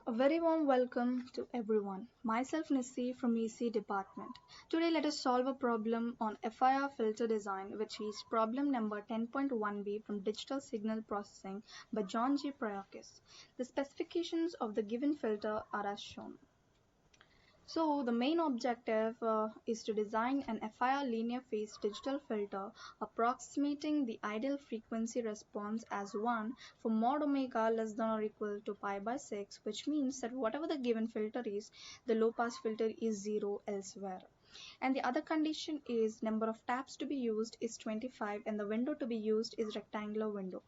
A very warm welcome to everyone. Myself NISSI from NISSI department. Today let us solve a problem on FIR filter design, which is problem number 10.1b from Digital Signal Processing by John G. Proakis. The specifications of the given filter are as shown. So the main objective is to design an FIR linear phase digital filter approximating the ideal frequency response as 1 for mod omega less than or equal to pi by 6, which means that whatever the given filter is, the low pass filter is 0 elsewhere. And the other condition is number of taps to be used is 25 and the window to be used is rectangular window.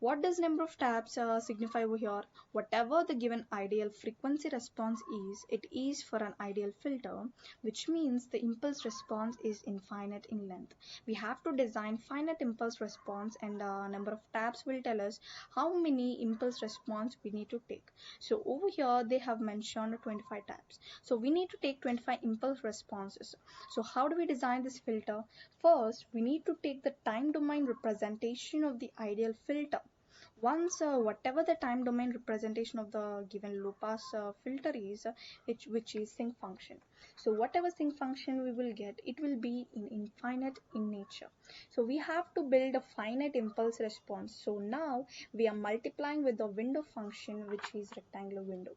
What does number of taps signify over here? Whatever the given ideal frequency response is, it is for an ideal filter, which means the impulse response is infinite in length. We have to design finite impulse response, and number of taps will tell us how many impulse response we need to take. So over here they have mentioned 25 taps. So we need to take 25 impulse responses. So how do we design this filter? First, we need to take the time domain representation of the ideal filter. Once whatever the time domain representation of the given low pass filter is, which is sinc function. So whatever sinc function we will get, it will be in infinite in nature. So we have to build a finite impulse response. So now we are multiplying with the window function, which is rectangular window.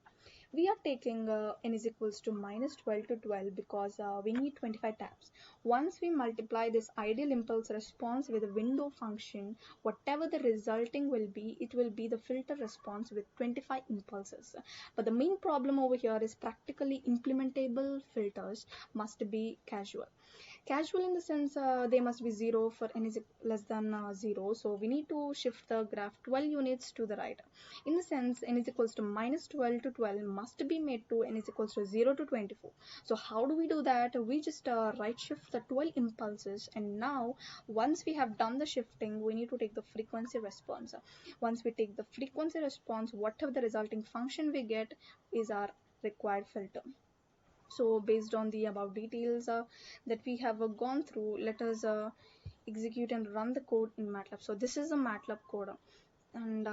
We are taking n is equals to minus 12 to 12 because we need 25 taps. Once we multiply this ideal impulse response with a window function, whatever the resulting will be, it will be the filter response with 25 impulses. But the main problem over here is practically implementable filters must be casual. Casual in the sense they must be 0 for n is less than 0. So we need to shift the graph 12 units to the right. In the sense n is equals to minus 12 to 12 must be made to n is equals to 0 to 24. So how do we do that? We just right shift the 12 impulses, and now once we have done the shifting, we need to take the frequency response. Once we take the frequency response, whatever the resulting function we get is our required filter. So based on the above details that we have gone through, let us execute and run the code in MATLAB. So this is a MATLAB code, and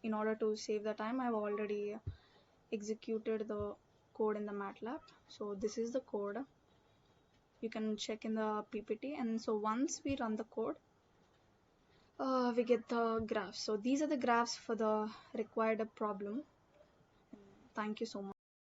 in order to save the time, I've already executed the code in the MATLAB. So this is the code. You can check in the PPT, and so once we run the code, we get the graphs. So these are the graphs for the required problem. Thank you so much.